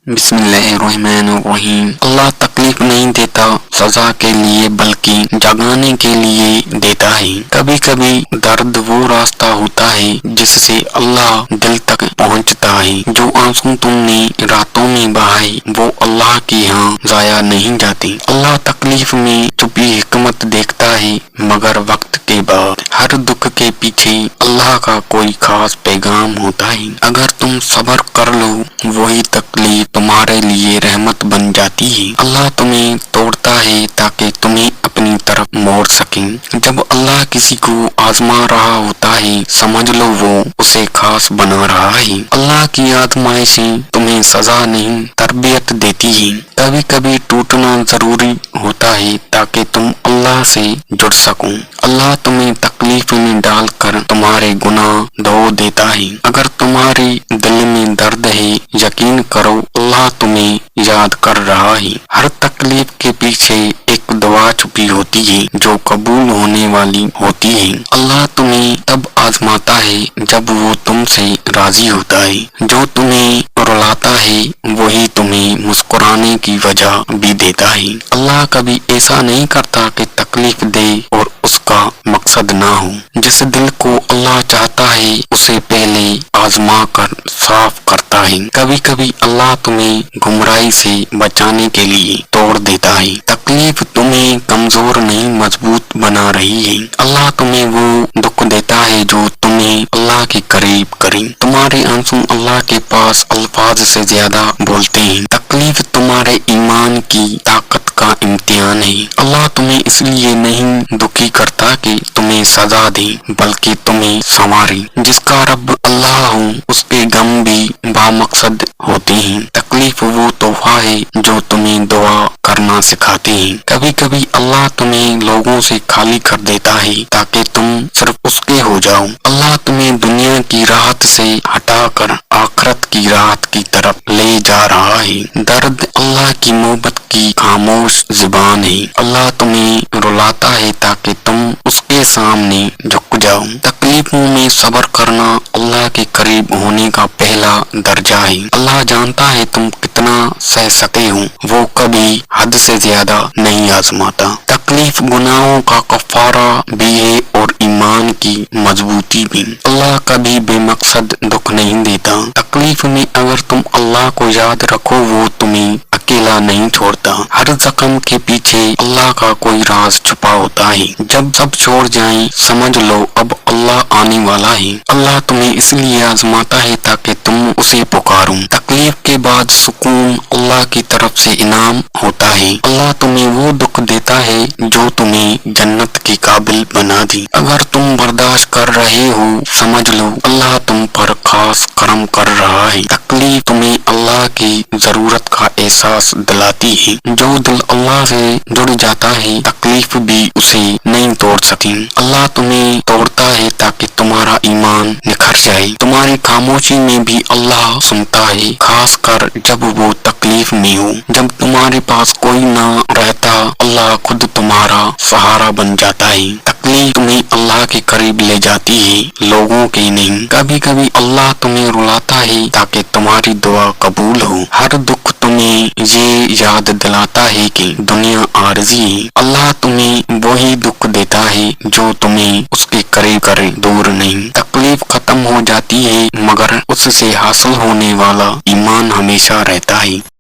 بسم اللہ الرحمن الرحیم۔ اللہ تکلیف نہیں دیتا سزا کے لیے بلکہ جگانے کے لیے دیتا ہے۔ کبھی کبھی درد وہ راستہ ہوتا ہے جس سے اللہ دل تک پہنچتا ہے۔ جو آنسو تم نے راتوں میں بہائے وہ اللہ کے ہاں ضائع نہیں جاتے۔ اللہ تکلیف میں چھپی حکمت دیکھتا ہے، مگر وقت کے بعد ہر دکھ کے پیچھے اللہ کا کوئی خاص پیغام ہوتا ہے۔ اگر تم صبر کر لو وہی تکلیف تمہارے لیے رحمت بن جاتی ہے۔ اللہ تمہیں توڑتا ہے تاکہ تمہیں اپنی طرف موڑ سکیں۔ جب اللہ کسی کو آزما رہا ہوتا ہے سمجھ لو وہ اسے خاص بنا رہا ہے۔ اللہ کی آزمائشیں تمہیں سزا نہیں تربیت دیتی ہے۔ کبھی کبھی ٹوٹنا ضروری ہوتا ہے تاکہ تم اللہ سے جڑ سکو۔ اللہ تمہیں تکلیف میں ڈال کر تمہارے گناہ دھو دیتا ہے۔ اگر تمہارے دل میں درد ہے یقین کرو اللہ تمہیں یاد کر رہا ہے۔ ہر تکلیف کے پیچھے ایک دعا چھپی ہوتی ہے جو قبول ہونے والی ہوتی ہے۔ اللہ تمہیں تب آزماتا ہے جب وہ تم سے راضی ہوتا ہے۔ جو تمہیں رلاتا ہے وہی تمہیں مسکرانے کی وجہ بھی دیتا ہے۔ اللہ کبھی ایسا نہیں کرتا کہ تکلیف دے اور اس کا مقصد نہ ہو۔ جس دل کو اللہ چاہتا ہے اسے پہلے آزما کر صاف کرتا ہے۔ کبھی کبھی اللہ تمہیں گمراہی سے بچانے کے لیے توڑ دیتا ہے۔ تکلیف تمہیں کمزور نہیں مضبوط بنا رہی ہے۔ اللہ تمہیں وہ دکھ دیتا ہے جو تمہیں اللہ کے قریب کرے۔ تمہارے آنسو اللہ کے پاس الفاظ سے زیادہ بولتے ہیں۔ تکلیف تمہارے ایمان کی طاقت کا امتحان ہے۔ اللہ تمہیں اس لیے نہیں دکھی کرتا کہ تمہیں سزا دے بلکہ تمہیں سنوارے۔ جس کا رب اللہ ہو اس کے غم بھی بامقصد ہوتے ہیں۔ تکلیف وہ تحفہ ہے جو تمہیں دعا کرنا سکھاتے ہیں۔ کبھی کبھی اللہ تمہیں لوگوں سے خالی کر دیتا ہے تاکہ تم صرف اس کے ہو جاؤ۔ اللہ تمہیں دنیا کی راحت سے ہٹا کر آخرت کی راحت کی طرف لے جا رہا ہے۔ درد اللہ کی محبت کی خاموش زبان ہے۔ اللہ تمہیں رلاتا ہے تاکہ تم اس کے سامنے جھک جاؤ۔ تکلیفوں میں صبر کرنا اللہ کے قریب ہونے کا پہلا درجہ ہے۔ اللہ جانتا ہے تم کتنا سہ سکتے ہو، وہ کبھی حد سے زیادہ نہیں آزماتا۔ تکلیف گناہوں کا کفارہ بھی ہے اور ایمان کی مضبوطی بھی۔ اللہ کبھی بے مقصد دکھ نہیں دیتا۔ تکلیف میں اگر تم اللہ کو یاد رکھو وہ تمہیں اکیلا نہیں چھوڑتا۔ ہر زخم کے پیچھے اللہ کا کوئی راز چھپا ہوتا ہے۔ جب سب چھوڑ جائیں سمجھ لو اب اللہ آنے والا ہے۔ اللہ تمہیں اس لیے آزماتا ہے تاکہ تم اسے پکارو۔ تکلیف کے بعد سکون اللہ کی طرف سے انعام ہوتا ہے۔ اللہ تمہیں وہ دکھ دیتا ہے جو تمہیں جنت کے قابل بنا دے۔ اگر تم برداشت کر رہے ہو سمجھ لو اللہ تم پر خاص کرم کر رہا ہے۔ تکلیف تمہیں اللہ کی ضرورت کا احساس دلاتی ہے۔ جو دل اللہ سے جڑ جاتا ہے تکلیف بھی اسے نہیں توڑ سکتی۔ اللہ تمہیں توڑتا ہے تاکہ تمہارا ایمان نکھر جائے۔ تمہاری خاموشی میں بھی اللہ سنتا ہے، خاص کر جب وہ تکلیف میں ہو۔ جب تمہارے پاس کوئی نہ رہتا اللہ خود تمہارا سہارا بن جاتا ہے۔ تکلیف تمہیں اللہ کے قریب لے جاتی ہے، لوگوں کے نہیں۔ کبھی کبھی اللہ تمہیں رلاتا ہے تاکہ تمہاری دعا قبول ہو۔ ہر دکھ تمہیں یہ یاد دلاتا ہے کہ دنیا عارضی ہے۔ اللہ تمہیں وہی دکھ دیتا ہے جو تمہیں اس کے قریب کرے، دور نہیں۔ تکلیف ختم ہو جاتی ہے مگر اس سے حاصل ہونے والا ایمان ہمیشہ رہتا ہے۔